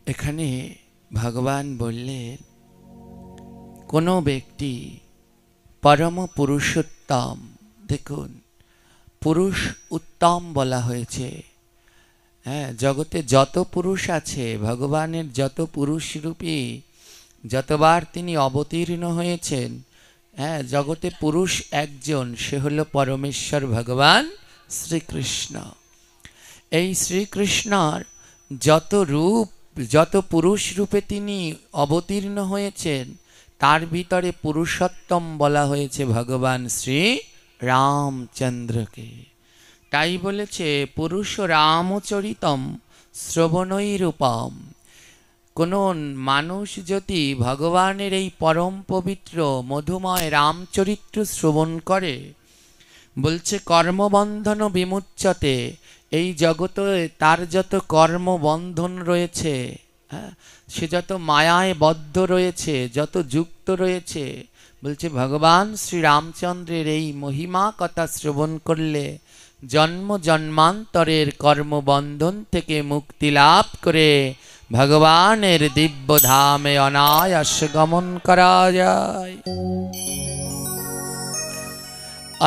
এখানে ভগবান বললেন কোনো ব্যক্তি পরম পুরুষোত্তম, দেখুন পুরুষ উত্তম বলা হয়েছে। হ্যাঁ, জগতে যত পুরুষ আছে, ভগবানের যত পুরুষ রূপী যতবার তিনি অবতীর্ণ হয়েছেন, হ্যাঁ, জগতে পুরুষ একজন, সে হলো পরমেশ্বর ভগবান শ্রীকৃষ্ণ। এই শ্রীকৃষ্ণর যত রূপ, যত পুরুষ রূপে তিনি অবতীর্ণ হয়েছেন, তার ভিতরে পুরুষোত্তম বলা হয়েছে ভগবান শ্রী রামচন্দ্রকে। তাই বলেছে পুরুষ রামচরিতম শ্রবণৈরূপম। কোনো মানুষ যদি ভগবানের এই পরম পবিত্র মধুময় রামচরিত্র শ্রবণ করে, বলছে কর্মবন্ধন বিমুচ্যতে, এই জগতে তার যত কর্মবন্ধন রয়েছে, হ্যাঁ, সে যত মায়ায় বদ্ধ রয়েছে, যত যুক্ত রয়েছে, বলছে ভগবান শ্রী রামচন্দ্রের এই মহিমা কথা শ্রবণ করলে জন্ম জন্মান্তরের কর্মবন্ধন থেকে মুক্তি লাভ করে ভগবানের দিব্য ধামে অনায়াস গমন করা যায়,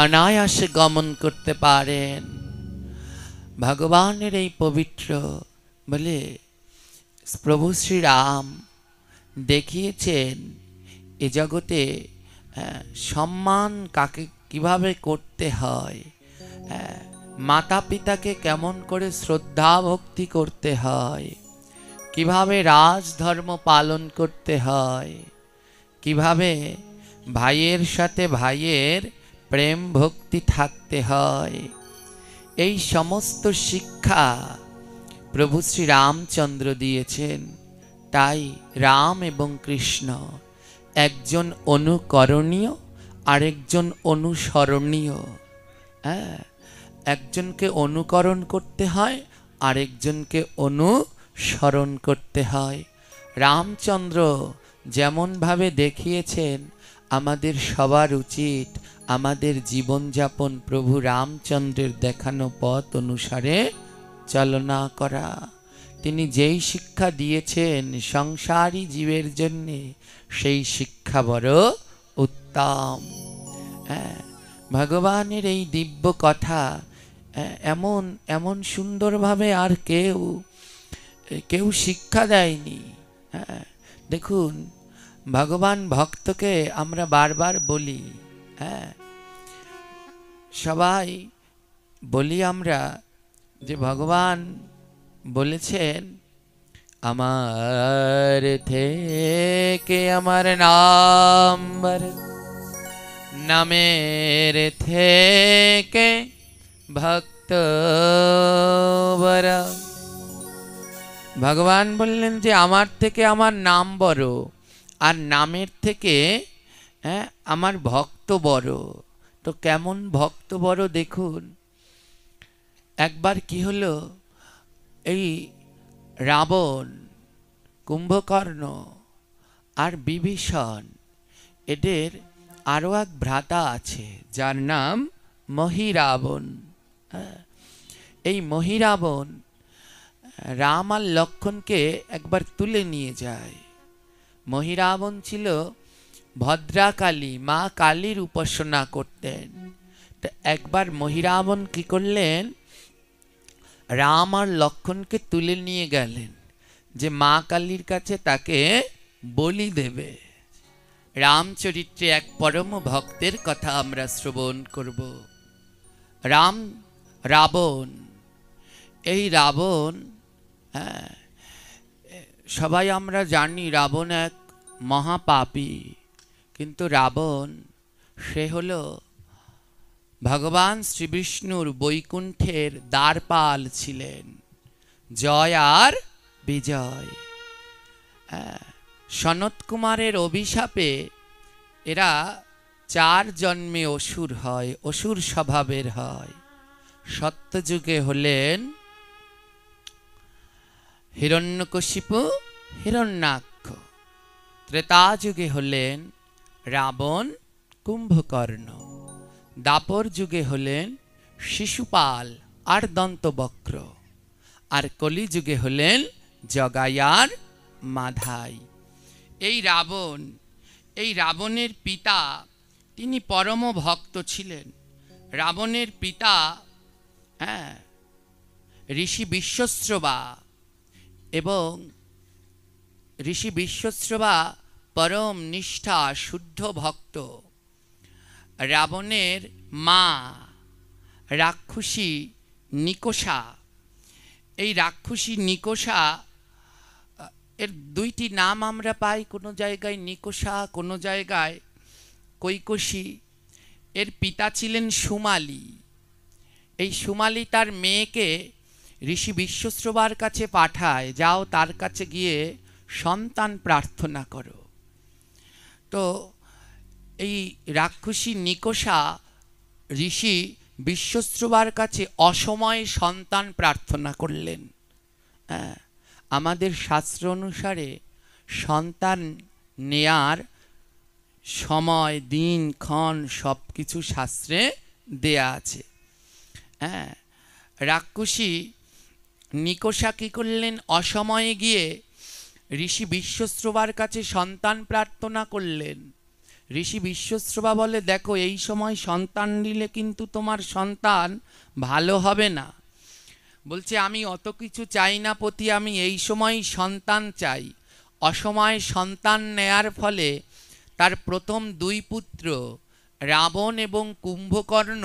অনায়াসে গমন করতে পারেন। ভগবানের এই পবিত্র বলে প্রভু শ্রীরাম দেখিয়েছেন এ জগতে সম্মান কাকে কিভাবে করতে হয়, মাতা পিতাকে কেমন করে শ্রদ্ধা ভক্তি করতে হয়, কিভাবে রাজধর্ম পালন করতে হয়, কিভাবে ভাইয়ের সাথে ভাইয়ের প্রেম ভক্তি থাকতে হয়, এই সমস্ত শিক্ষা প্রভু শ্রী রামচন্দ্র দিয়েছেন। তাই রাম এবং কৃষ্ণ একজন অনুকরণীয়, আরেকজন অনুসরণীয়। হ্যাঁ, একজনকে অনুকরণ করতে হয়, আরেকজনকে অনুসরণ করতে হয়। রামচন্দ্র যেমনভাবে দেখিয়েছেন, আমাদের সবার উচিত আমাদের জীবনযাপন প্রভু রামচন্দ্রের দেখানো পথ অনুসারে চালনা করা। তিনি যেই শিক্ষা দিয়েছেন সংসারী জীবের জন্যে, সেই শিক্ষা বড় উত্তম। হ্যাঁ, ভগবানের এই দিব্য কথা এমন এমন সুন্দরভাবে আর কেউ শিক্ষা দেয়নি। হ্যাঁ, দেখুন ভগবান ভক্তকে আমরা বারবার বলি, হ্যাঁ, সবাই বলি আমরা যে ভগবান বলেছেন আমার থেকে আমার নাম নামের থেকে ভক্ত বড়। ভগবান বললেন যে আমার থেকে আমার নাম বড়, আর নামের থেকে আমার ভক্ত বড়। তো কেমন ভক্ত বড় দেখুন। একবার কি হলো, এই রাবণ, কুম্ভকর্ণ আর বিভীষণ, এদের আরও এক ভ্রাতা আছে যার নাম মহিরাবণ। এই মহিরাবণ রাম আর লক্ষ্মণকে একবার তুলে নিয়ে যায়। মহিরাবণ ছিল ভদ্রাকালী, মা কালীর উপাসনা করতেন। তো একবার মহিরাবণ কি করলেন, রাম আর লক্ষ্মণকে তুলে নিয়ে গেলেন যে মা কালীর কাছে তাকে বলি দেবে। রামচরিত্রে এক পরম ভক্তের কথা আমরা শ্রবণ করব। রাবণ, এই রাবণ, সবাই আমরা জানি রাবণ এক মহাপাপী, কিন্তু রাবণ সে হলো ভগবান শ্রীবিষ্ণুর বৈকুণ্ঠের দ্বারপাল ছিলেন, জয় আর বিজয়। সনত কুমারের অভিশাপে এরা 4 জন্মে অসুর হয়, অসুর স্বভাবের হয়। সত্যযুগে হলেন হিরণ্যকশিপু, হিরণ্যাক্ষ। ত্রেতা যুগে হলেন রাবণ, কুম্ভকর্ণ। দাপর যুগে হলেন শিশুপাল আর দন্তবক্র। আর কলি যুগে হলেন জগাই আর মাধাই। এই রাবণের পিতা তিনি পরম ভক্ত ছিলেন। রাবণের পিতা ঋষি বিশ্বশ্রবা, এবং ঋষি বিশ্বশ্রবা পরম নিষ্ঠা শুদ্ধ ভক্ত। রাবণের মা রাক্ষসী নিকষা। এই রাক্ষসী নিকষা এর দুইটি নাম আমরা পাই, কোনো জায়গায় নিকষা, কোনো জায়গায় কৈকসী। এর পিতা ছিলেন সুমালী। এই সুমালী তার মেয়েকে ঋষি বিশ্বশ্রবার কাছে পাঠায়, যাও তার কাছে গিয়ে সন্তান প্রার্থনা করো। তো এই রাক্ষসী নিকষা ঋষি বিশ্বশ্রবার কাছে অসময়ে সন্তান প্রার্থনা করলেন। আমাদের শাস্ত্র অনুসারে সন্তান নেয়ার সময়, দিন, ক্ষণ সব কিছু শাস্ত্রে দেয়া আছে। রাক্ষসী নিকষা কী করলেন, অসময়ে গিয়ে ঋষি বিশ্বশ্রবার কাছে সন্তান প্রার্থনা করলেন। ঋষি বিশ্বশ্রবা বলে, দেখো এই সময় সন্তান নিলে কিন্তু তোমার সন্তান ভালো হবে না। বলছে, আমি অত কিছু চাই না পতি, আমি এই সময় সন্তান চাই। অসময়ে সন্তান নেয়ার ফলে তার প্রথম দুই পুত্র রাবণ এবং কুম্ভকর্ণ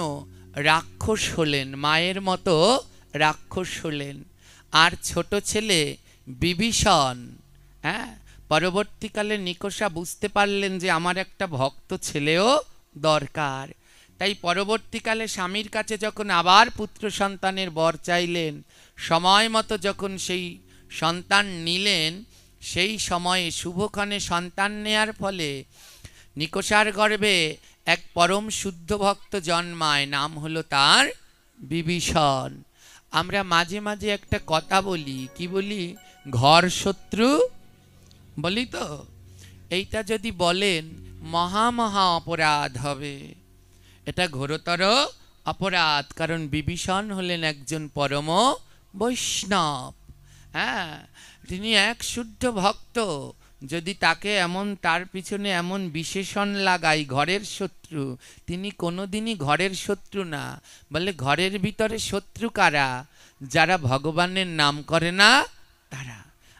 রাক্ষস হলেন, মায়ের মতো রাক্ষস হলেন। আর ছোট ছেলে বিভীষণ। পরবর্তীকালে নিকষা বুঝতে পারলেন যে আমার একটা ভক্ত ছেলেও দরকার। তাই পরবর্তীকালে স্বামীর কাছে যখন আবার পুত্র সন্তানের বর চাইলেন, সময় মতো যখন সেই সন্তান নিলেন, সেই সময়ে শুভক্ষণে সন্তান নেয়ার ফলে নিকষার গর্ভে এক পরম শুদ্ধ ভক্ত জন্মায়, নাম হলো তার বিভীষণ। আমরা মাঝে মাঝে একটা কথা বলি, কি বলি? ঘর শত্রু বলি তো। এইটা যদি বলেন মহা মহা অপরাধ হবে, এটা ঘোরতর অপরাধ। কারণ বিভীষণ হলেন একজন পরম বৈষ্ণব। তিনি এক শুদ্ধ ভক্ত। যদি তাকে এমন, তার পিছনে এমন বিশেষণ লাগাই ঘরের শত্রু, তিনি কোনোদিনই ঘরের শত্রু না। বলে ঘরের ভিতরে শত্রু কারা? যারা ভগবানের নাম করে না তারা।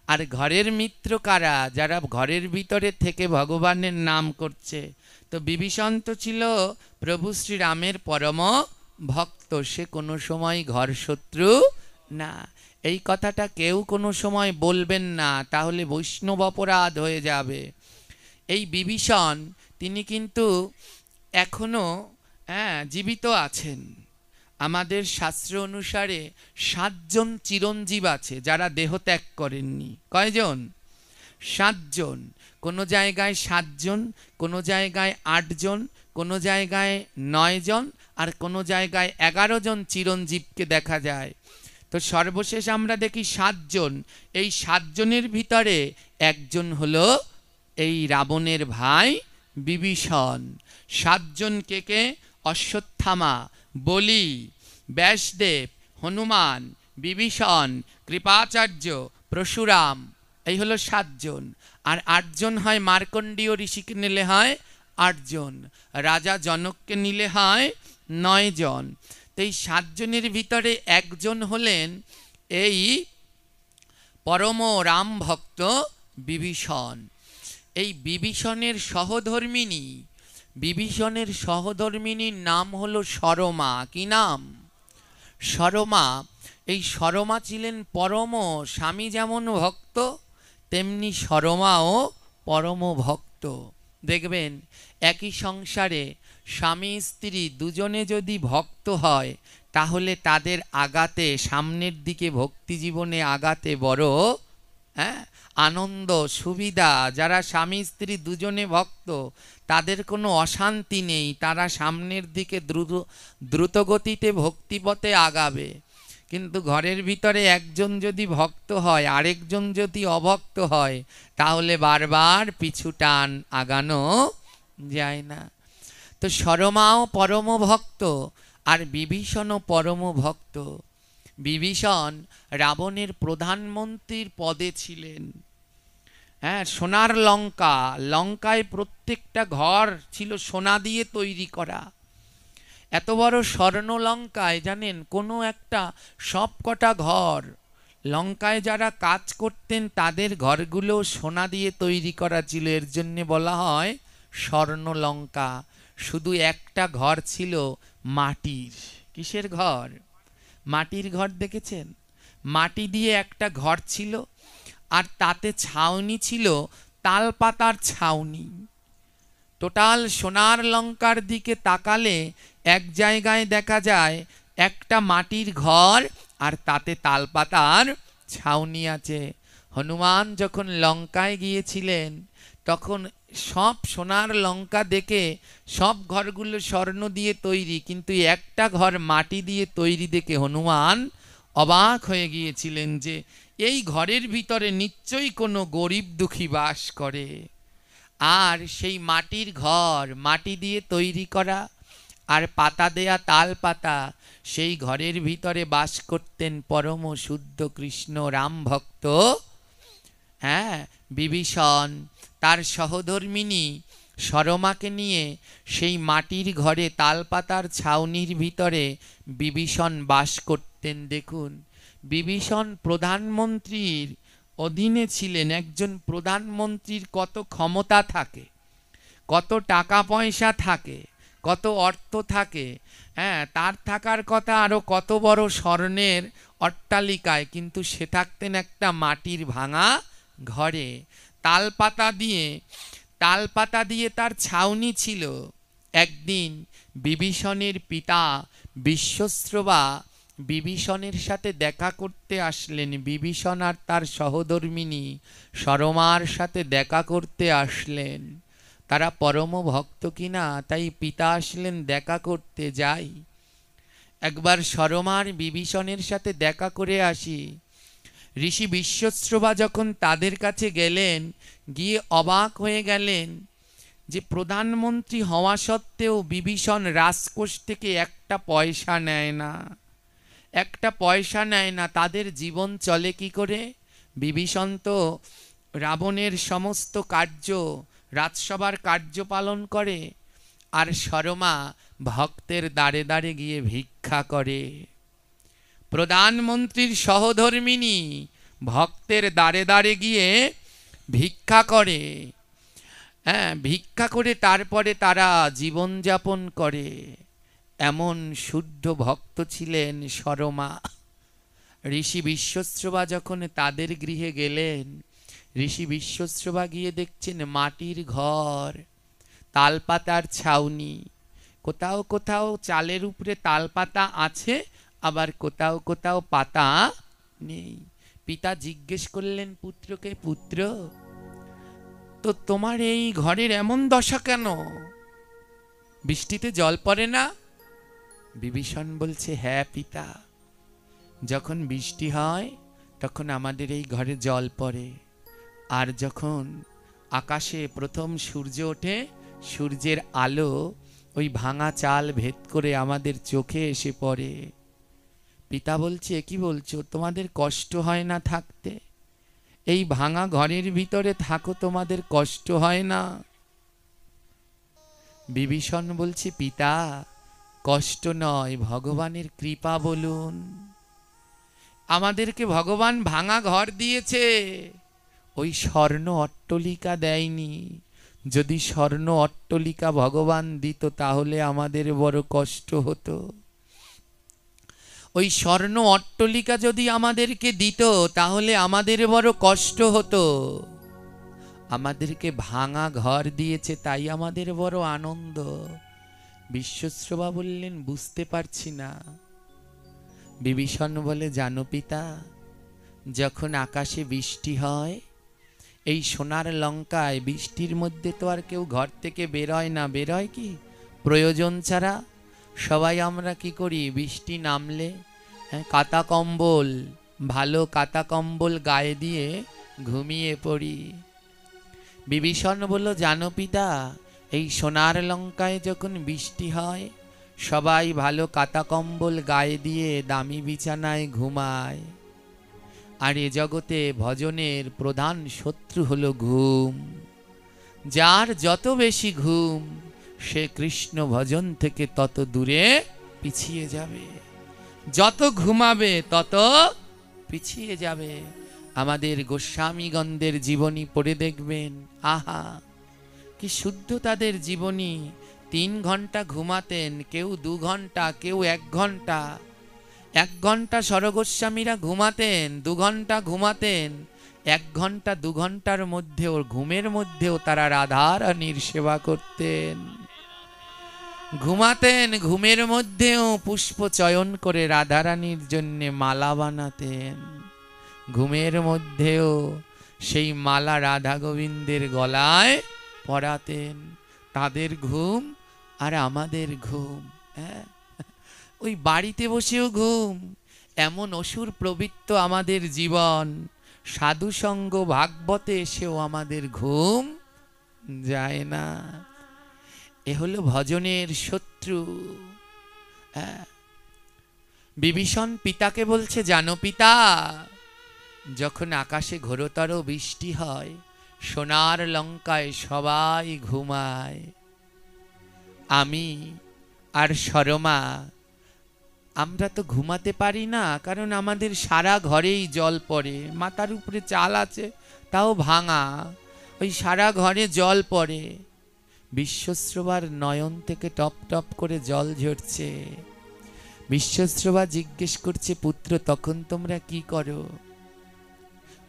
আর ঘরের মিত্র কারা? যারা ঘরের ভিতরে থেকে ভগবানের নাম করছে। তো বিভীষণ তো ছিল প্রভু শ্রীরামের পরম ভক্ত, সে কোনো সময় ঘর শত্রু না। এই কথাটা কেউ কোনো সময় বলবেন না, তাহলে বৈষ্ণব অপরাধ হয়ে যাবে। এই বিভীষণ তিনি কিন্তু এখনো জীবিত আছেন। আমাদের শাস্ত্র অনুসারে 7 জন চিরঞ্জীব আছে যারা দেহ ত্যাগ করেননি। কয়জন? 7 জন। কোনো জায়গায় 7 জন, কোনো জায়গায় 8 জন, কোনো জায়গায় 9 জন, আর কোনো জায়গায় 11 জন চিরঞ্জীবকে দেখা যায়। তো সর্বশেষ আমরা দেখি 7 জন। এই 7 জনের ভিতরে একজন হলো এই রাবণের ভাই বিভীষণ। 7 জন কে কে? অশ্বত্থামা, বলি, ব্যাসদেব, হনুমান, বিভীষণ, কৃপাচার্য, পরশুরাম। এই হলো 7 জন। আর 8 জন হয় মার্কণ্ডীয় ঋষিকে নিলে হয় 8 জন, রাজা জনককে নিলে হয় 9 জন। তো এই 7 জনের ভিতরে একজন হলেন এই পরম রাম ভক্ত বিভীষণ। এই বিভীষণের সহধর্মিনীর নাম হলো সরমা। কি নাম? সরমা। এই সরমা ছিলেন পরম, স্বামী যেমন ভক্ত তেমনি সরমাও পরম ভক্ত। দেখবেন একই সংসারে স্বামী স্ত্রী দুজনে যদি ভক্ত হয়, তাহলে তাদের আগাতে, সামনের দিকে ভক্তি জীবনে আগাতে বড় আনন্দ, সুবিধা। যারা স্বামী স্ত্রী দুজনে ভক্ত, তাদের কোনো অশান্তি নেই, তারা সামনের দিকে দ্রুত গতিতে ভক্তিপথে আগাবে। কিন্তু ঘরের ভিতরে একজন যদি ভক্ত হয়, আরেকজন যদি অভক্ত হয়, তাহলে বারবার পিছু টান, আগানো যায় না। তো সরমাও পরম ভক্ত আর বিভীষণও পরম ভক্ত। বিভীষণ রাবণের প্রধানমন্ত্রীর পদে ছিলেন। হ্যাঁ, সোনার লঙ্কা, লঙ্কায় প্রত্যেকটা ঘর ছিল সোনা দিয়ে তৈরি করা। এত বড় স্বর্ণ লঙ্কায় জানেন, কোনো একটা সবকটা ঘর লঙ্কায় যারা কাজ করতেন তাদের ঘরগুলো সোনা দিয়ে তৈরি করা ছিল। এর জন্যে বলা হয় স্বর্ণ লঙ্কা। শুধু একটা ঘর ছিল মাটির। কিসের ঘর? মাটির ঘর দেখেছেন? মাটি দিয়ে একটা ঘর ছিল, আর তাতে ছাউনি ছিল তাল পাতার ছাউনি। টোটাল সোনার লঙ্কার দিকে তাকালে এক জায়গায় দেখা যায় একটা মাটির ঘর আর তাতে তালপাতার ছাউনি আছে। হনুমান যখন লঙ্কায় গিয়েছিলেন তখন সব সোনার লঙ্কা দেখে সব ঘরগুলো স্বর্ণ দিয়ে তৈরি, কিন্তু একটা ঘর মাটি দিয়ে তৈরি দেখে হনুমান অবাক হয়ে গিয়েছিলেন যে এই ঘরের ভিতরে নিশ্চয়ই কোনো গরিব দুঃখী বাস করে। আর সেই মাটির ঘর মাটি দিয়ে তৈরি করা আর পাতা দেয়া তাল পাতা, সেই ঘরের ভিতরে বাস করতেন পরম শুদ্ধ কৃষ্ণ রাম ভক্ত, হ্যাঁ, বিভীষণ। তার সহধর্মিনী সরমাকে নিয়ে সেই মাটির ঘরে তালপাতার ছাউনির ভিতরে বিভীষণ বাস করতেন। দেখুন, বিভীষণ প্রধানমন্ত্রীর অধীনে ছিলেন। একজন প্রধানমন্ত্রীর কত ক্ষমতা থাকে, কত টাকা পয়সা থাকে, কত অর্থ থাকে। হ্যাঁ, তার থাকার কথা আরও কত বড় স্বর্ণের অট্টালিকায়, কিন্তু সে থাকতেন একটা মাটির ভাঙা ঘরে। তালপাতা দিয়ে তার ছাউনি ছিল। একদিন বিভীষণের পিতা বিশ্বশ্রবা বিভীষণের সাথে দেখা করতে আসলেন। বিভীষণ আর তার সহধর্মিনী সরমার সাথে দেখা করতে আসলেন। তারা পরম ভক্ত কিনা, তাই পিতা আসলেন দেখা করতে, যাই একবার সরমার বিভীষণের সাথে দেখা করে আসি। ঋষি বিশ্বশ্রবা যখন তাদের কাছে গেলেন, গিয়ে অবাক হয়ে গেলেন যে প্রধানমন্ত্রী হওয়া সত্ত্বেও বিভীষণ রাজকোষ থেকে একটা পয়সা নেয় না, একটা পয়সা নেয় না। তাদের জীবন চলে কি করে? বিভীষণ তো রাবণের সমস্ত কার্য, রাজসভার কার্য পালন করে, আর সরমা ভক্তের দ্বারে দ্বারে গিয়ে ভিক্ষা করে। প্রধানমন্ত্রীর সহধর্মিনী ভক্তের দ্বারে দ্বারে গিয়ে ভিক্ষা করে। হ্যাঁ, ভিক্ষা করে তারপরে তারা জীবনযাপন করে। এমন শুদ্ধ ভক্ত ছিলেন সরমা। ঋষি বিশ্বশ্রবা যখন তাদের গৃহে গেলেন, ঋষি বিশ্বশ্রবা গিয়ে দেখছেন মাটির ঘর, তালপাতার ছাউনি। কোথাও কোথাও চালের উপরে তালপাতা আছে, আবার কোথাও কোথাও পাতা নেই। পিতা জিজ্ঞেস করলেন পুত্রকে, পুত্র, তো তোমার এই ঘরের এমন দশা কেন? বৃষ্টিতে জল পড়ে না? বিভীষণ বলছে, হ্যাঁ পিতা, যখন বৃষ্টি হয় তখন আমাদের এই ঘরে জল পড়ে, আর যখন আকাশে প্রথম সূর্য ওঠে, সূর্যের আলো ওই ভাঙা চাল ভেদ করে আমাদের চোখে এসে পড়ে। পিতা বলছে, কি বলছো? তোমাদের কষ্ট হয় না থাকতে? এই ভাঙা ঘরের ভিতরে থাকো, তোমাদের কষ্ট হয় না? বিভীষণ বলছে, পিতা, কষ্ট নয়, ভগবানের কৃপা বলুন। আমাদেরকে ভগবান ভাঙা ঘর দিয়েছে, ওই স্বর্ণ অট্টলিকা দেয়নি। যদি স্বর্ণ অট্টলিকা ভগবান দিত তাহলে আমাদের বড় কষ্ট হতো। ওই স্বর্ণ অট্টলিকা যদি আমাদেরকে দিত তাহলে আমাদের বড় কষ্ট হতো। আমাদেরকে ভাঙা ঘর দিয়েছে, তাই আমাদের বড় আনন্দ। বিশ্বশ্রবা বললেন, বুঝতে পারছি না। বিভীষণ বলে, জানো পিতা, যখন আকাশে বৃষ্টি হয়, এই সোনার লঙ্কায় বৃষ্টির মধ্যে তো আর কেউ ঘর থেকে বেরোয় না। বেরোয় কি প্রয়োজন ছাড়া? সবাই আমরা কি করি? বৃষ্টি নামলে কাঁথা কম্বল, ভালো কাঁথা কম্বল গায়ে দিয়ে ঘুমিয়ে পড়ি। বিভীষণ বলল, জানো পিতা, এই সোনার লঙ্কায় যখন বৃষ্টি হয়, সবাই ভালো কাঁথা কম্বল গায়ে দিয়ে দামি বিছানায় ঘুমায়। আর এ জগতে ভজনের প্রধান শত্রু হলো ঘুম। যার যত বেশি ঘুম, সে কৃষ্ণ ভজন থেকে তত দূরে পিছিয়ে যাবে। যত ঘুমাবে তত পিছিয়ে যাবে। আমাদের গোস্বামীগণদের জীবনী পড়ে দেখবেন, আহা কি শুদ্ধ তাদের জীবনী। 3 ঘন্টা ঘুমাতেন, কেউ 2 ঘন্টা, কেউ 1 ঘন্টা। 1 ঘন্টা সরগোস্বামীরা ঘুমাতেন, 2 ঘন্টা ঘুমাতেন। 1 ঘন্টা 2 ঘন্টার মধ্যেও, ঘুমের মধ্যেও তারা রাধারানীর সেবা করতেন। ঘুমাতেন, ঘুমের মধ্যেও পুষ্প চয়ন করে রাধারানীর জন্য মালা বানাতেন। ঘুমের মধ্যেও সেই মালা রাধা গোবিন্দের গলায় পরাতেন। তাদের ঘুম আর আমাদের ঘুম, হ্যাঁ, ওই বাড়িতে বসেও ঘুম। এমন অসুর প্রবৃত্ত আমাদের জীবন, সাধু সঙ্গ ভাগবতে এসেও আমাদের ঘুম যায় না। এ হলো ভজনের শত্রু। বিভীষণ পিতাকে বলছে, জানো পিতা, যখন আকাশে ঘোরতর বৃষ্টি হয়, সোনার লঙ্কায় সবাই ঘুমায়, আমি আর সরমা আমরা তো ঘুমাতে পারি না, কারণ আমাদের সারা ঘরেই জল পড়ে। মাথার উপরে চাল আছে, তাও ভাঙা, ওই সারা ঘরে জল পড়ে। বিশ্বশ্রবার নয়ন থেকে টপ টপ করে জল ঝরছে। বিশ্বশ্রবা জিজ্ঞেস করছে, পুত্র তখন তোমরা কি করো?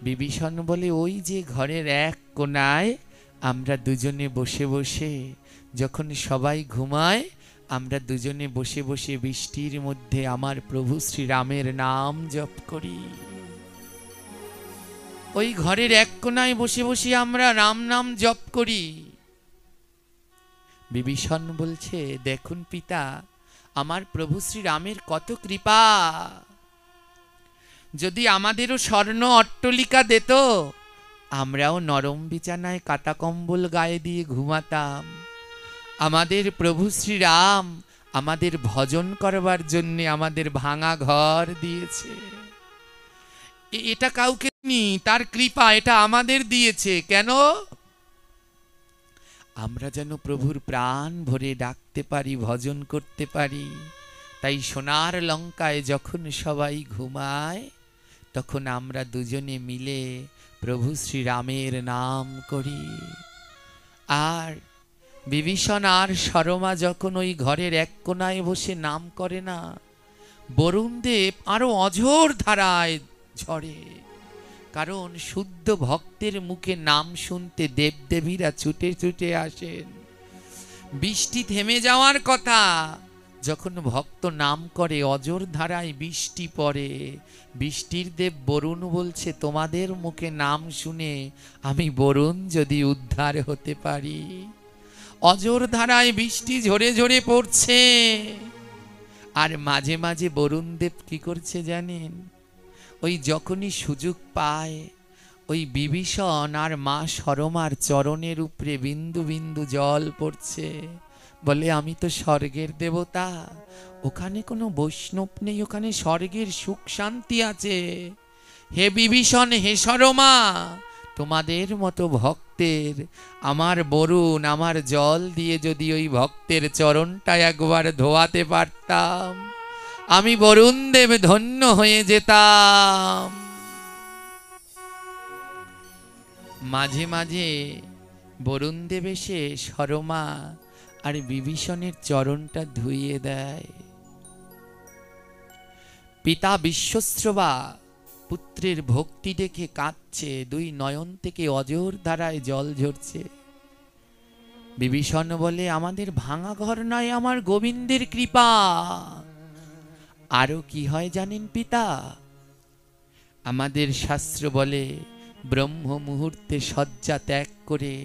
বিভীষণ বলে, ওই যে ঘরের এক কোণায় আমরা দুজনে বসে বসে, যখন সবাই ঘুমায়, আমরা দুজনে বসে বসে বৃষ্টির মধ্যে আমার প্রভু শ্রীরামের নাম জপ করি। ওই ঘরের এক কোণায় বসে বসে আমরা রাম নাম জপ করি। বিভীষণ বলছে, দেখুন পিতা, আমার প্রভু শ্রীরামের কত কৃপা। যদি আমাদেরও স্বর্ণ অট্টলিকা দিত, আমরাও নরম বিছানায় কাটা কম্বল গায়ে দিয়ে ঘুমাতাম। আমাদের প্রভু শ্রীরাম আমাদের ভজন করবার জন্য আমাদের ভাঙা ঘর দিয়েছে। এটা কাউকে নি, তার কৃপা, এটা আমাদের দিয়েছে। কেন? আমরা যেন প্রভুর প্রাণ ভরে ডাকতে পারি, ভজন করতে পারি। তাই সোনার লঙ্কায় যখন সবাই ঘুমায়, তখন আমরা দুজনে মিলে প্রভু শ্রীরামের নাম করি। আর বিভীষণ আর সরমা যখন ওই ঘরের এক কোণায় বসে নাম করে না, বরুণদেব আরো অঝোর ধারায় ঝরে। কারণ শুদ্ধ ভক্তের মুখে নাম শুনতে দেবদেবীরা ছুটে ছুটে আসেন। বৃষ্টি থেমে যাওয়ার কথা, যখন ভক্ত নাম করে অঝোর ধারায় বৃষ্টি পড়ে। বৃষ্টির দেব বরুণ বলছে, তোমাদের মুখে নাম শুনে আমি বরুণ যদি উদ্ধার হতে পারি। অঝোর ধারায় বৃষ্টি ঝরে ঝরে পড়ছে। আর মাঝে মাঝে বরুণ দেব কি করছে জানেন? ওই যখনই সুযোগ পায়, ওই বিভীষণ আর মা সরমার চরণের উপরে বিন্দু বিন্দু জল পড়ছে। বলে, আমি তো স্বর্গের দেবতা, ওখানে কোনো বৈষ্ণব নেই, ওখানে স্বর্গের সুখ শান্তি আছে। হে বিভীষণ, হে সরমা, তোমাদের মতো ভক্তের আমার বরুণ আমার জল দিয়ে যদি ওই ভক্তের চরণটা একবার ধোয়াতে পারতাম, আমি বরুণ দেব ধন্য হয়ে যেতাম। মাঝে মাঝে বরুণ দেব এসে সরমা আর বিভীষণের চরণটা ধুইয়ে দেয়। পিতা বিশ্বশ্রবা পুত্রের ভক্তি দেখে কাঁদছে, 2 নয়ন থেকে অঝোর ধারায় জল ঝরছে। বিভীষণ বলে, আমাদের ভাঙা ঘর নয়, আমার গোবিন্দের কৃপা। আরো কি হয় জানেন পিতা? আমাদের শাস্ত্র বলে, ব্রহ্ম মুহূর্তে শয্যা ত্যাগ করে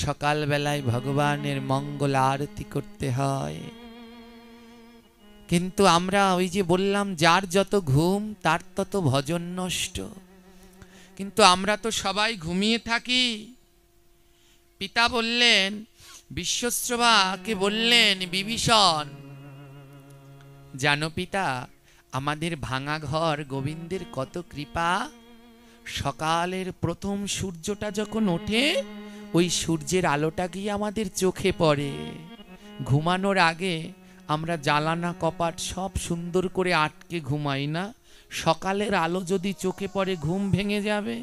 সকালবেলায় ভগবানের মঙ্গল আরতি করতে হয়। কিন্তু আমরা ওই যে বললাম, যার যত ঘুম তার তত ভজন নষ্ট। কিন্তু আমরা তো সবাই ঘুমিয়ে থাকি। পিতা বললেন, বিশ্বশ্রবাকে বললেন, বিভীষণ জানো পিতা, আমাদের ভাঙা ঘর গোবিন্দের কত কৃপা। সকালের প্রথম সূর্যটা যখন ওঠে, ওই সূর্যের আলোটা গিয়ে আমাদের চোখে পড়ে। ঘুমানোর আগে আমরা জানালা কপাট সব সুন্দর করে আটকে ঘুমাই না? সকালের আলো যদি চোখে পড়ে ঘুম ভেঙে যাবে।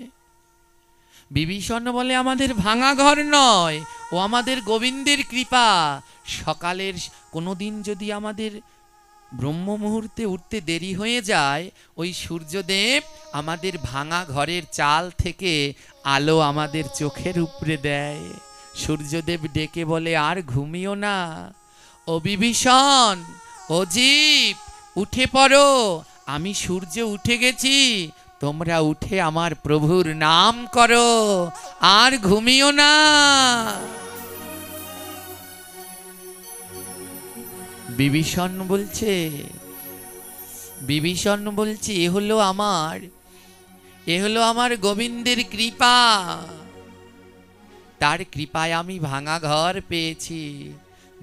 বিভীষণ বলে আমাদের ভাঙা ঘর নয়, ও আমাদের গোবিন্দের কৃপা। সকালের কোনোদিন যদি আমাদের ব্রহ্ম মুহূর্তে উঠতে দেরি হয়ে যায়, ওই সূর্যদেব আমাদের ভাঙা ঘরের চাল থেকে আলো আমাদের চোখের উপরে দেয়। সূর্যদেব ডেকে বলে, আর ঘুমিও না ও বিভীষণ, ও জীব, উঠে পড়ো, আমি সূর্য উঠে গেছি, তোমরা উঠে আমার প্রভুর নাম করো, আর ঘুমিও না। বিভীষণ বলছে এ হলো আমার গোবিন্দের কৃপা। তার কৃপায় আমি ভাঙা ঘর পেয়েছি,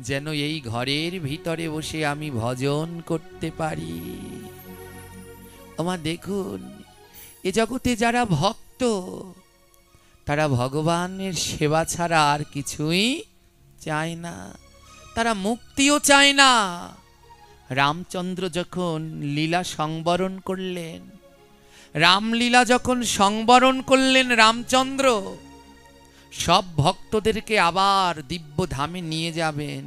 যেন এই ঘরের ভিতরে বসে আমি ভজন করতে পারি। আমার দেখুন, এ জগতে যারা ভক্ত, তারা ভগবানের সেবা ছাড়া আর কিছুই চায় না, তারা মুক্তিও চায় না। রামচন্দ্র যখন লীলা সংবরণ করলেন, রামলীলা যখন সংবরণ করলেন রামচন্দ্র, সব ভক্তদেরকে আবার দিব্য ধামে নিয়ে যাবেন।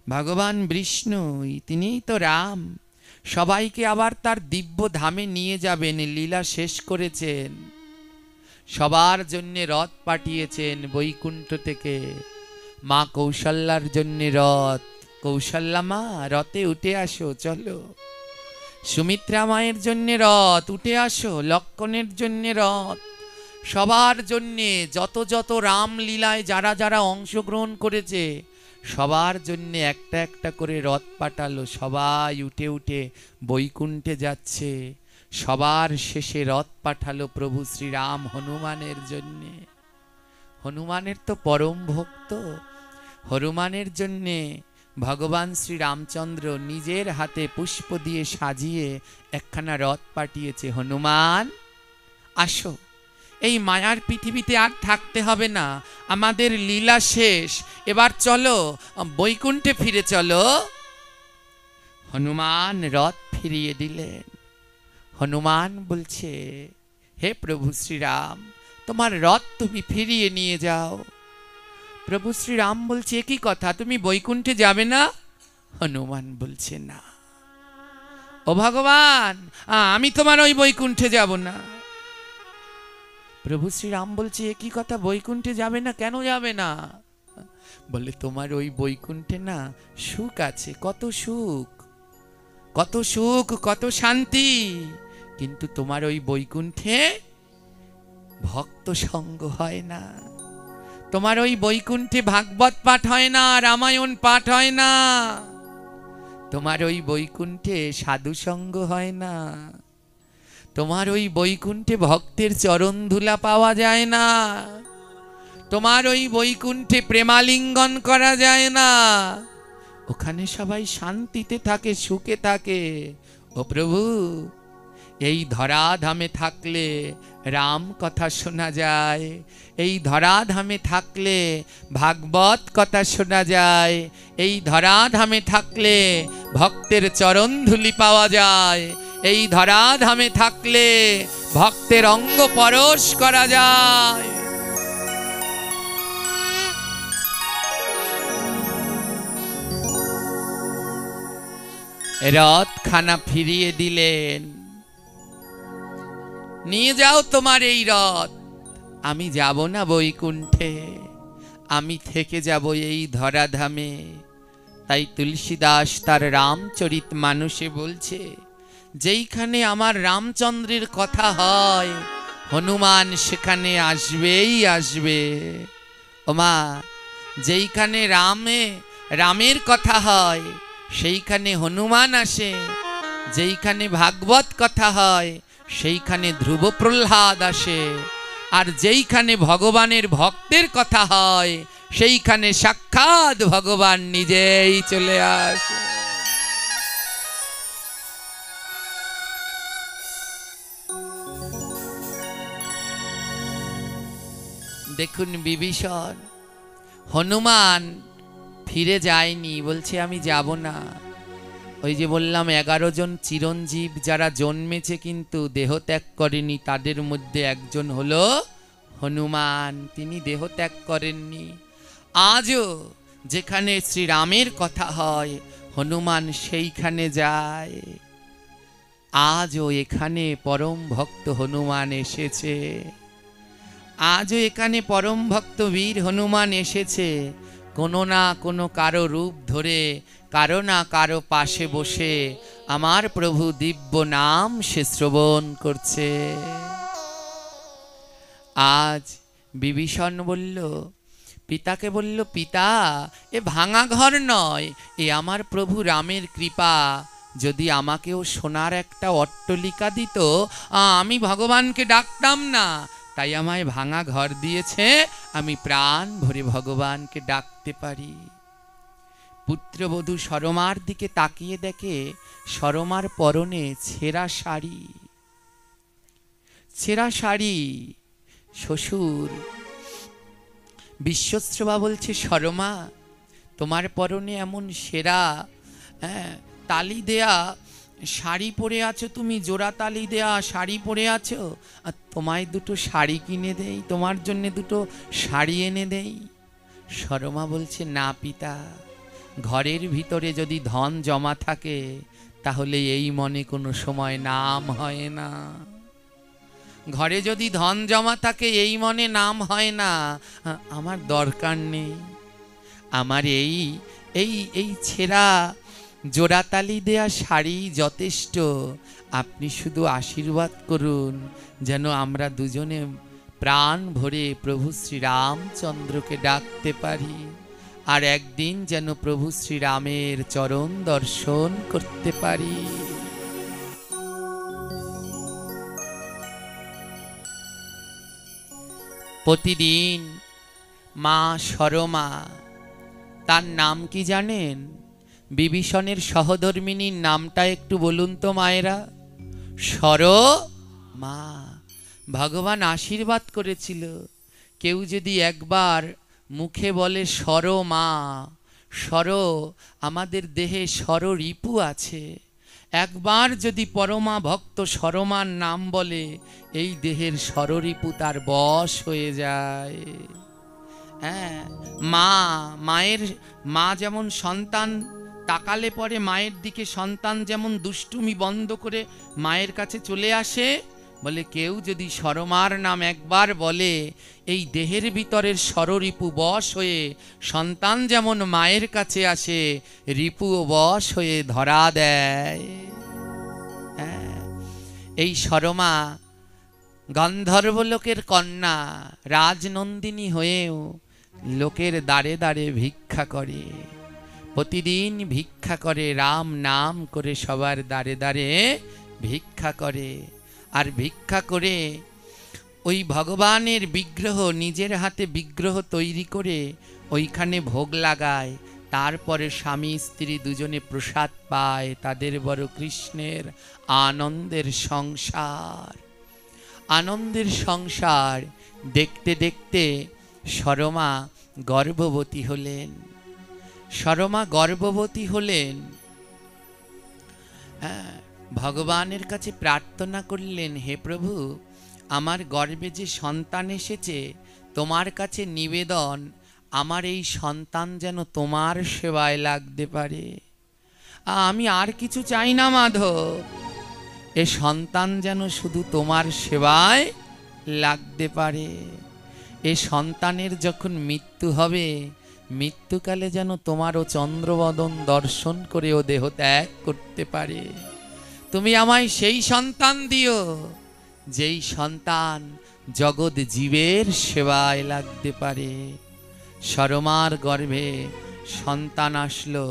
ভগবান বিষ্ণু, তিনিই তো রাম, সবাইকে আবার তার দিব্য ধামে নিয়ে যাবেন। লীলা শেষ করেছেন, সবার জন্য রথ পাঠিয়েছেন বৈকুণ্ঠ থেকে। মা কৌশল্যার জন্য রথ, কৌশল্যা মা রথে উঠে আসো, চলো। সুমিত্রা মায়ের জন্য রথ, উঠে আসো। লক্ষ্মণের জন্য রথ, সবার জন্যে যত যত রামলীলায় যারা যারা অংশগ্রহণ করেছে সবার জন্য একটা একটা করে রথ পাঠালো। সবাই উঠে উঠে বৈকুণ্ঠে যাচ্ছে। সবার শেষে রথ পাঠালো প্রভু শ্রীরাম হনুমানের জন্যে। হনুমানের তো পরম ভক্ত, হনুমানের জন্যে ভগবান শ্রী রামচন্দ্র নিজের হাতে পুষ্প দিয়ে সাজিয়ে একখানা রথ পাঠিয়েছে। হনুমান, আসো, এই মায়ার পৃথিবীতে আর থাকতে হবে না, আমাদের লীলা শেষ, এবার চলো বৈকুণ্ঠে ফিরে চলো। হনুমান রথ ফিরিয়ে দিলেন। হনুমান বলছে, হে প্রভু শ্রীরাম, তোমার রথ তুমি ফিরিয়ে নিয়ে যাও। প্রভু শ্রীরাম বলছে, কি কথা, তুমি বৈকুণ্ঠে যাবে না? হনুমান বলছে, না ও ভগবান, আমি তোমার ওই বৈকুণ্ঠে যাব না। প্রভু শ্রীরাম বলছে, কি কথা, বৈকুণ্ঠে যাবে না? কেন যাবে না? বলে, তোমার ওই বৈকুণ্ঠে না সুখ আছে, কত সুখ, কত সুখ, কত শান্তি, কিন্তু তোমার ওই বৈকুণ্ঠে ভক্ত সঙ্গ হয় না। তোমার ওই বৈকুণ্ঠে ভাগবত পাঠ হয় না, রামায়ণ পাঠ হয় না, তোমার ওই বৈকুণ্ঠে সাধু সঙ্গ হয় না, তোমার ওই বৈকুণ্ঠে ভক্তের চরণ ধুলা পাওয়া যায় না, তোমার ওই বৈকুণ্ঠে প্রেমালিঙ্গন করা যায় না। ওখানে সবাই শান্তিতে থাকে, সুখে থাকে। ও প্রভু, এই ধরাধামে থাকলে রাম কথা শোনা যায়, এই ধরাধামে থাকলে ভাগবত কথা শোনা যায়, এই ধরাধামে থাকলে ভক্তের চরণ ধুলি পাওয়া যায়, এই ধরাধামে থাকলে ভক্তের অঙ্গ পরশ করা যায়। রথখানা ফিরিয়ে দিলেন। নিয়ে যাও তোমার এই রথ, আমি যাব না বৈকুণ্ঠে, আমি থেকে যাব এই ধরাধামে। তাই তুলসীদাস তার রামচরিত মানুষে বলছে, যেইখানে আমার রামচন্দ্রের কথা হয় হনুমান সেখানে আসবেই আসবে। ওমা, যেইখানে রামের কথা হয় সেইখানে হনুমান আসে, যেইখানে ভাগবত কথা হয় সেইখানে ধ্রুব প্রহ্লাদ আসে, আর যেইখানে ভগবানের ভক্তের কথা হয় সেইখানে সাক্ষাৎ ভগবান নিজেই চলে আসে। দেখুন বিভীষণ, হনুমান ফিরে যায়নি, বলছে আমি যাব না। ওই যে বললাম 11 জন চিরঞ্জীব যারা জন্মেছে কিন্তু দেহ ত্যাগ করেনি, তাদের মধ্যে একজন হলো হনুমান, তিনি দেহ ত্যাগ করেননি। আজও যেখানে শ্রীরামের কথা হয় হনুমান সেইখানে যায়। আজও এখানে পরম ভক্ত হনুমান এসেছে, আজও এখানে পরম ভক্ত বীর হনুমান এসেছে, কোনো না কোনো কারো রূপ ধরে, কারো না কারো পাশে বসে আমার প্রভু দিব্য নাম সে শ্রবণ করছে। আজ বিভীষণ বলল, পিতাকে বলল, পিতা এ ভাঙা ঘর নয়, এ আমার প্রভু রামের কৃপা, যদি আমাকেও সোনার একটা অট্টালিকা দিত আমি ভগবানকে ডাকতাম না, তাই আমায় ভাঙা ঘর দিয়েছে, আমি প্রাণ ভরে ভগবানকে ডাকতে পারি। পুত্রবধূ সরমার দিকে তাকিয়ে দেখে সরমার পরনে ছেঁড়া শাড়ি, ছেঁড়া শাড়ি। শ্বশুর বিশ্বশ্রবা বলছে, সরমা তোমার পরনে এমন ছেঁড়া তালি দেয়া শাড়ি পরে আছো, তুমি জোড়া তালি দেয়া শাড়ি পরে আছো, আর তোমায় দুটো শাড়ি কিনে দেই, তোমার জন্য দুটো শাড়ি এনে দেই। সরমা বলছে, না পিতা, ঘরের ভিতরে যদি ধন জমা থাকে তাহলে এই মনে কোনো সময় নাম হয় না, ঘরে যদি ধন জমা থাকে এই মনে নাম হয় না। আমার দরকার নেই, আমার এই এই এই ছেঁড়া জোড়াতালি দেয়া শাড়ি যথেষ্ট, আপনি শুধু আশীর্বাদ করুন যেন আমরা দুজনে প্রাণ ভরে প্রভু শ্রীরামচন্দ্রকে ডাকতে পারি, আর একদিন যেন প্রভু শ্রীরামের চরণ দর্শন করতে পারি। প্রতিদিন মা সরমা, তার নাম কি জানেন? বিভীষণের সহধর্মিনীর নামটা একটু বলুন তো মায়েরা। সরমা। ভগবান আশীর্বাদ করেছিল, কেউ যদি একবার মুখে বলে সরমা, সর, আমাদের দেহে সর রিপু আছে, একবার যদি পরমা ভক্ত সরমার নাম বলে এই দেহের সররিপু তার বশ হয়ে যায়। হ্যাঁ, মায়ের মা যেমন সন্তান তাকালে পরে মায়ের দিকে সন্তান যেমন দুষ্টুমি বন্ধ করে মায়ের কাছে চলে আসে, বলে কেউ যদি সরমার নাম একবার বলে এই দেহের ভিতরের সররিপু বশ হয়ে সন্তান যেমন মায়ের কাছে আসে, রিপুও বশ হয়ে ধরা দেয়। এই সরমা গন্ধর্ব লোকের কন্যা, রাজনন্দিনী হয়েও লোকের দ্বারে দ্বারে ভিক্ষা করে, প্রতিদিন ভিক্ষা করে, রাম নাম করে সবার দ্বারে দ্বারে ভিক্ষা করে, আর ভিক্ষা করে ওই ভগবানের বিগ্রহ, নিজের হাতে বিগ্রহ তৈরি করে ওইখানে ভোগ লাগায়, তারপরে স্বামী স্ত্রী দুজনে প্রসাদ পায়, তাদের বড় কৃষ্ণের আনন্দের সংসার। আনন্দের সংসার দেখতে দেখতে সরমা গর্ভবতী হলেন। সরমা গর্ভবতী হলেন, ভগবানের কাছে প্রার্থনা করলেন, হে প্রভু, আমার গর্ভে যে সন্তান এসেছে তোমার কাছে নিবেদন, আমার এই সন্তান যেন তোমার সেবায় লাগতে পারে, আমি আর কিছু চাই না মাধব, এ সন্তান যেন শুধু তোমার সেবায় লাগতে পারে। এ সন্তানের যখন মৃত্যু হবে, মৃত্যুকালে যেন তোমারও চন্দ্রবদন দর্শন করে ও দেহ ত্যাগ করতে পারে। তুমি আমায় সেই সন্তান দিও যেই সন্তান জগৎ জীবের সেবায় লাগতে পারে। সরমার গর্ভে সন্তান আসলো,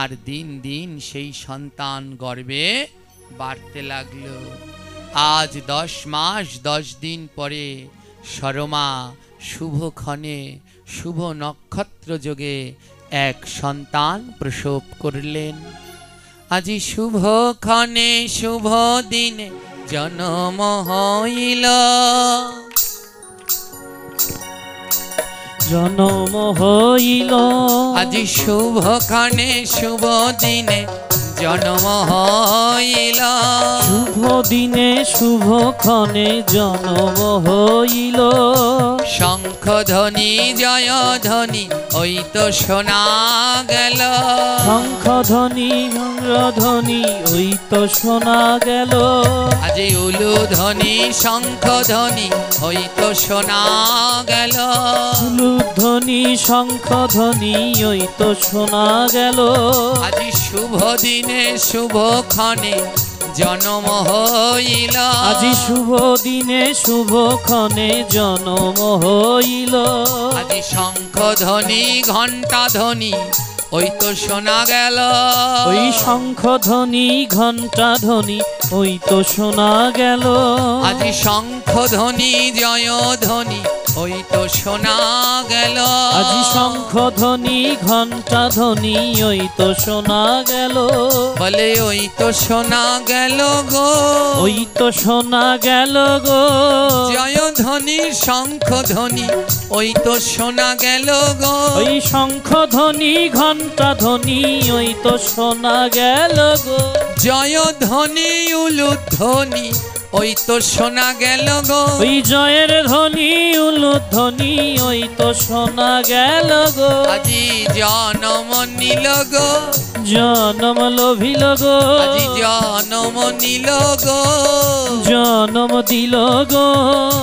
আর দিন দিন সেই সন্তান গর্ভে বাড়তে লাগলো। আজ 10 মাস 10 দিন পরে সরমা শুভক্ষণে শুভ নক্ষত্র যোগে এক সন্তান প্রসব করলেন। আজি শুভক্ষণে শুভ দিনে জন্ম হইল, জনম হইল। আজি শুভক্ষণে শুভ দিনে জন্ম হইল। শুভ দিনে শুভক্ষণে জনম হইল। শঙ্খ ধ্বনি জয় ধ্বনি ওই তো শোনা গেল। শঙ্খ ধ্বনি ধ্বনি ওই তো শোনা গেল। আজি উলু ধ্বনি শঙ্খ ধ্বনি ওই তো শোনা গেল। উলু ধ্বনি শঙ্খ ধ্বনি ওই তো শোনা গেল। আজি শুভ দিনে শুভক্ষণে জন্ম হইল। আজি শুভ দিনে শুভক্ষণে জন্ম হইল। আজি শঙ্খ ধ্বনি ঘণ্টা ধ্বনি ওই তো শোনা গেল। ওই শঙ্খ ধ্বনি ঘণ্টা ধ্বনি ওই তো শোনা গেল। আজি শঙ্খ ধ্বনি জয় ধ্বনি ওই তো শোনা গেল। আজি শঙ্খ ধ্বনি ঘণ্টা ধ্বনি ওই তো শোনা গেল। বলে ওই তো শোনা গেল গো। ওই তো শোনা গেল গো। জয় ধ্বনি শঙ্খ ধ্বনি ওই তো শোনা গেল গো। ওই শঙ্খ ধ্বনি ঘণ্টা ধ্বনি ওই তো শোনা গেল গো। জয় ধ্বনি উলুধ্বনি ওই তো শোনা গেল গো। ওই জয়ের ধ্বনি উলুধ্বনি ওই তো শোনা গেল গো। আজি জনম নিল গো। জনম লোভিল গো। আজি জনম নিল গো। জনম দিল গো।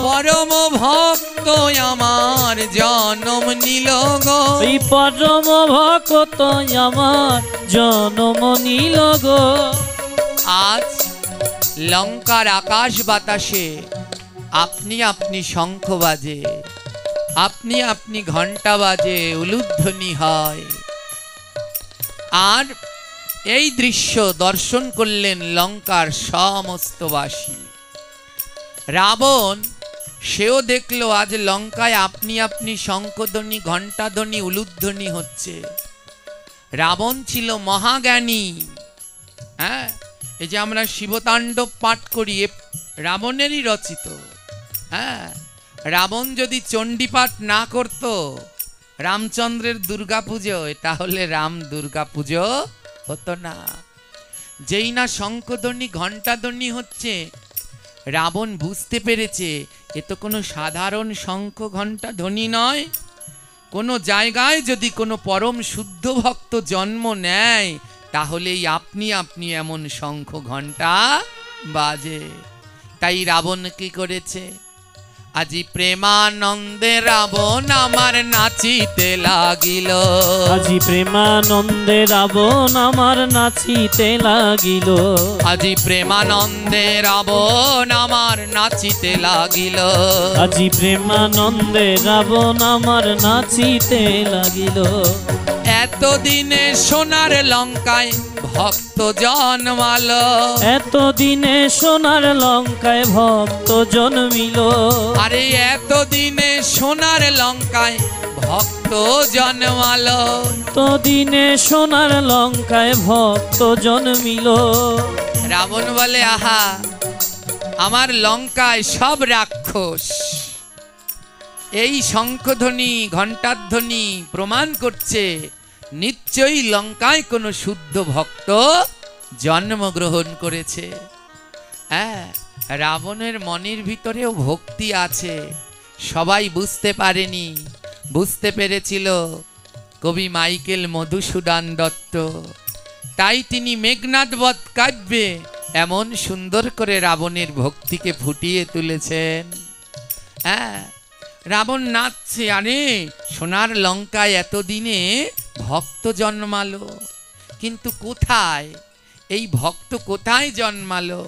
পরম ভক্ত আমার জনম নিল গো। ওই পরম ভক্ত আমার জনম নিল গো। আজ লঙ্কার আকাশ বাতাসে আপনি আপনি শঙ্খ বাজে, আপনি আপনি ঘণ্টা বাজে, উলুধ্বনি হয়। আর এই দৃশ্য দর্শন করলেন লঙ্কার সমস্ত বাসী। রাবণ সেও দেখলো আজ লঙ্কায় আপনি আপনি শঙ্খধ্বনি ঘণ্টাধ্বনি উলুধ্বনি হচ্ছে। রাবণ ছিল মহাজ্ঞানী। হ্যাঁ, এই যে আমরা শিবতাণ্ডব পাঠ করি রাবণেরই রচিত। হ্যাঁ, রাবণ যদি চণ্ডীপাঠ না করত রামচন্দ্রের দুর্গা পুজোয়, তাহলে রাম দুর্গা পুজো হতো না। যেই না শঙ্খধ্বনি ঘণ্টাধ্বনি হচ্ছে, রাবণ বুঝতে পেরেছে এ তো কোনো সাধারণ শঙ্খ ঘণ্টা ধ্বনি নয়। কোনো জায়গায় যদি কোনো পরম শুদ্ধ ভক্ত জন্ম নেয়, তাহলেই আপনি আপনি এমন শঙ্খ ঘণ্টা বাজে। তাই রাবণ কি করেছে? আজি প্রেমানন্দে রাবণ আমার নাচিতে লাগিল। আজি প্রেমানন্দে রাবণ আমার নাচিতে লাগিল। আজি প্রেমানন্দে রাবণ আমার নাচিতে লাগিল। আজি প্রেমানন্দে রাবণ আমার নাচিতে লাগিল। এতদিনে সোনার লঙ্কায় ভক্ত জন্মালো। এতদিনে সোনার লঙ্কায় ভক্ত জন্মিল। আরে এতদিনে সোনার লঙ্কায় ভক্ত জন্মালো। এতদিনে সোনার লঙ্কায় ভক্ত জন্মিল। রাবণ বলে, আহা, আমার লঙ্কায় সব রাক্ষস। এই শঙ্খধ্বনি ঘণ্টাধ্বনি প্রমাণ করছে নিশ্চয়ই লঙ্কায় কোনো শুদ্ধ ভক্ত জন্মগ্রহণ করেছে। হ্যাঁ, রাবণের মনের ভিতরেও ভক্তি আছে, সবাই বুঝতে পারেনি। বুঝতে পেরেছিল কবি মাইকেল মধুসূদন দত্ত। তাই তিনি মেঘনাদ বধ কাব্যে এমন সুন্দর করে রাবণের ভক্তিকে ফুটিয়ে তুলেছেন। হ্যাঁ, রাবণ নাচছে, আরে সোনার লঙ্কায় এতদিনে ভক্ত জন্মালো। কিন্তু কোথায় এই ভক্ত কোথায় জন্মালো?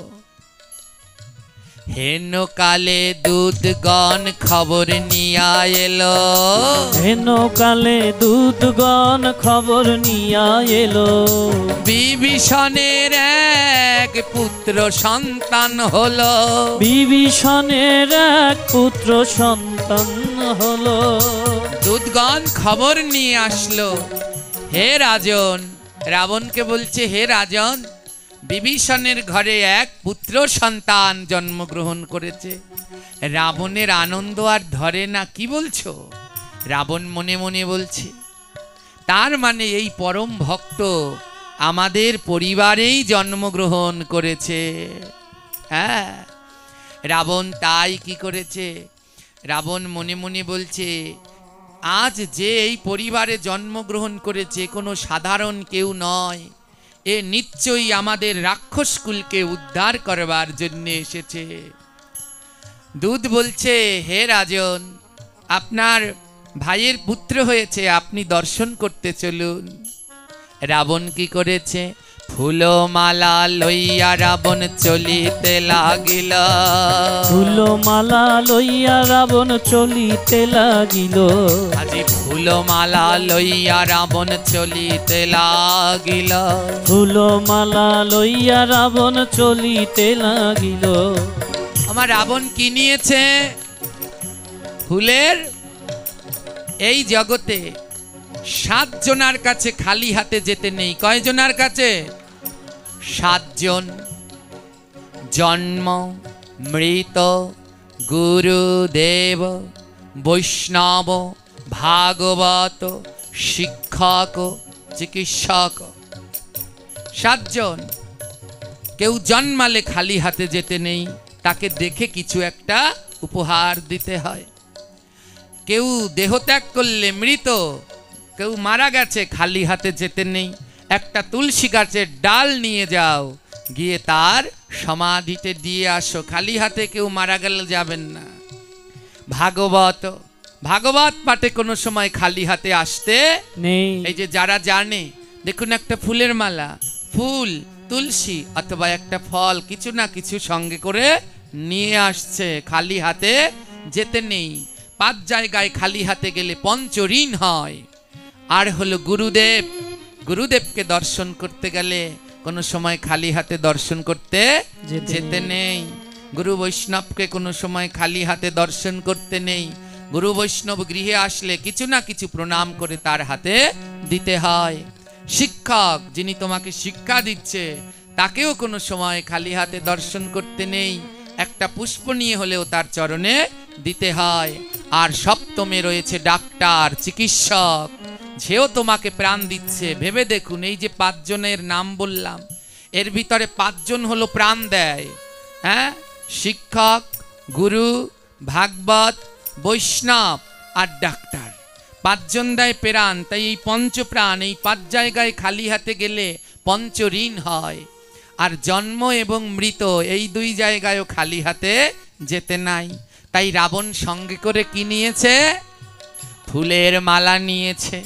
হেন কালে দুধগণ খবর নিয়া এলো। হেন কালে দুধগণ খবর নিয়া এলো। বিভীষণের এক পুত্র সন্তান হলো। বিভীষণের এক পুত্র সন্তান হলো। দুধগণ খবর নিয়ে আসলো, হে রাজন। রাবণকে বলছে, হে রাজন, বিভীষণের ঘরে এক পুত্র সন্তান জন্মগ্রহণ করেছে। রাবণের আনন্দ আর ধরে না। কি বলছো? রাবণ মনে মনে বলছে, তার মানে এই পরম ভক্ত আমাদের পরিবারেই জন্মগ্রহণ করেছে। হ্যাঁ, রাবণ তাই কি করেছে, রাবণ মনে মনে বলছে, আজ যে এই পরিবারে জন্মগ্রহণ করেছে কোনো সাধারণ কেউ নয়, এ নিশ্চয়ই আমাদের রাক্ষসকুলকে উদ্ধার করবার জন্য এসেছে। দূত বলছে, হে রাজন, আপনার ভাইয়ের পুত্র হয়েছে, আপনি দর্শন করতে চলুন। রাবণ কি করেছে, ফুলমালা লইয়া রাবণ চলিতে লাগিল। ফুলমালা লইয়া রাবণ চলিতে লাগিল। আজি ফুলমালা লইয়া রাবণ চলিতে লাগিল। ফুলমালা লইয়া রাবণ চলিতে লাগিল। আমার রাবণ কি নিয়েছে, ফুলের এই জগতে 7 জনার কাছে খালি হাতে যেতে নেই। কয় জনার কাছে? 7 জন। জন্ম, মৃত, গুরুদেব, বৈষ্ণব, ভাগবত, শিক্ষক, চিকিৎসক, 7 জন। কেউ জন্মালে খালি হাতে যেতে নেই, তাকে দেখে কিছু একটা উপহার দিতে হয়। কেউ দেহত্যাগ করলে মৃত, কেউ মারা গেছে, খালি হাতে যেতে নেই। একটা তুলসী গাছের ডাল নিয়ে যাও, গিয়ে তার সমাধিতে দিয়ে আসো, খালি হাতে কেউ মারা গেলে যাবেন না। ভাগবত, ভাগবত পাঠে কোনো সময় খালি হাতে আসতে নেই। এই যে যারা জানে, দেখুন একটা ফুলের মালা, ফুল, তুলসী অথবা একটা ফল, কিছু না কিছু সঙ্গে করে নিয়ে আসছে, খালি হাতে যেতে নেই। 5 জায়গায় খালি হাতে গেলে পঞ্চঋণ হয়। আর হলো গুরুদেব, গুরুদেবকে দর্শন করতে গেলে কোনো সময় খালি হাতে দর্শন করতে যেতে নেই। গুরু বৈষ্ণবকে কোনো সময় খালি হাতে দর্শন করতে নেই। গুরু বৈষ্ণব গৃহে আসলে কিছু না কিছু প্রণাম করে তার হাতে দিতে হয়। শিক্ষক, যিনি তোমাকে শিক্ষা দিচ্ছে, তাকেও কোনো সময় খালি হাতে দর্শন করতে নেই, একটা পুষ্প নিয়ে হলেও তার চরণে দিতে হয়। আর সপ্তমে রয়েছে ডাক্তার, চিকিৎসক, যেও তোমাকে প্রাণ দিচ্ছে। ভেবে দেখুন, এই যে 5 জনের নাম বললাম, এর ভিতরে 5 জন হলো প্রাণ দেয়। হ্যাঁ, শিক্ষক, গুরু, ভাগবত, বৈষ্ণব আর ডাক্তার, 5 জন দেয় প্রাণ। তাই এই পঞ্চপ্রাণ, এই 5 জায়গায় খালি হাতে গেলে পঞ্চঋণ হয়। আর জন্ম এবং মৃত, এই 2 জায়গায়ও খালি হাতে যেতে নাই। তাই রাবণ সঙ্গে করে কি নিয়েছে, ফুলের মালা নিয়েছে।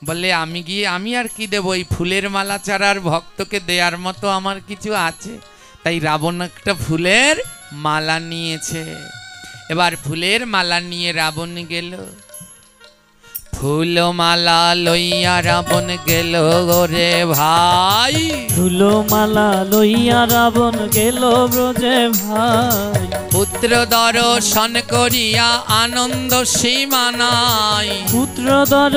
বলে, আমি গিয়ে আমি আর কি দেবো, এই ফুলের মালা ছাড়া আর ভক্তকে দেওয়ার মতো আমার কিছু আছে? তাই রাবণ একটা ফুলের মালা নিয়েছে। এবার ফুলের মালা নিয়ে রাবণ গেল। ফুলমালা লইয়া রাবণ গেল রে ভাই। ফুলমালা লইয়া রাবণ গেল ব্রজে ভাই। পুত্র দর্শন করিয়া আনন্দ সীমা নাই। পুত্র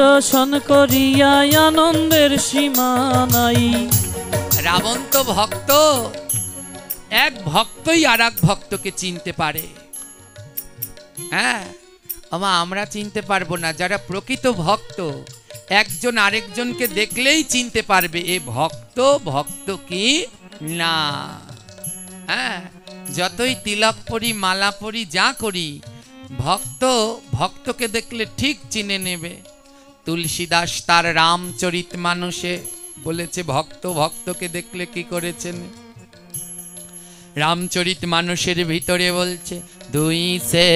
দর্শন করিয়া আনন্দের সীমা নাই। রাবণ তো ভক্ত, এক ভক্তই আর এক ভক্তকে চিনতে পারে। হ্যাঁ, আমরা চিনতে পারবো না। যারা প্রকৃত ভক্ত, একজন আরেকজনকে দেখলেই চিনতে পারবে এ ভক্ত, ভক্ত কি না। হ্যাঁ, যতই তিলক পরি, মালা পরি, যা করি, ভক্ত ভক্তকে দেখলে ঠিক চিনে নেবে। তুলসীদাস তার রামচরিতমানসে বলেছে, ভক্ত ভক্তকে দেখলে কি করেছেন। রামচরিতমানসের ভিতরে বলছে, 2 সে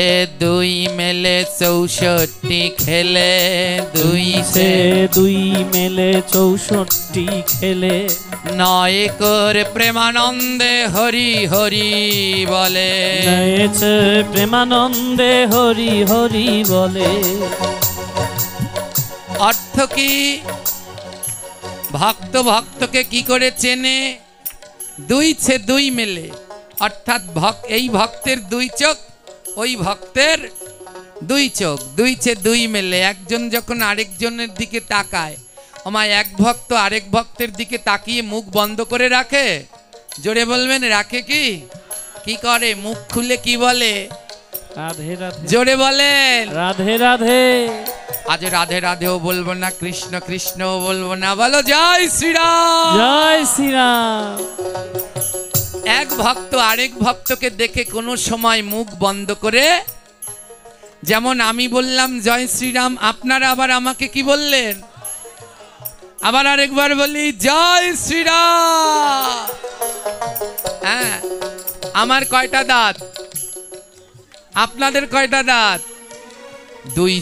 2 মেলে 64 খেলে। 2 সে 2 মেলে 64 খেলে। 9 করে প্রেমানন্দে হরি হরি বলে। নয়েছে প্রেমানন্দে হরি হরি বলে। অর্থ কি? ভক্ত ভক্তকে কি করে চেনে? 2 সে 2 মেলে, অর্থাৎ এই ভক্তের 2 চোখ, ওই ভক্তের 2 চোখ, 2 সে 2 মেলে। একজন যখন আরেকজনের দিকে তাকায়, এক ভক্ত আরেক ভক্তের দিকে তাকিয়ে মুখ বন্ধ করে রাখে? জোরে বলবেন, রাখে কি? কি করে? মুখ খুলে কি বলে? রাধে রাধে। জোরে বলেন, রাধে রাধে। আজ রাধে রাধেও বলবো না, কৃষ্ণ কৃষ্ণও বলবো না, বলো জয় শ্রীরাম। জয় শ্রীরাম। এক ভক্ত আরেক ভক্তকে দেখে কোনো সময় মুখ বন্ধ করে, যেমন আমি বললাম জয় শ্রীরাম, আপনারা আবার আমাকে কি বললেন? আবার আরেকবার বলি জয় শ্রীরাম। হ্যাঁ, আমার কয়টা দাঁত, আপনাদের কয়টা দাঁত? দুই।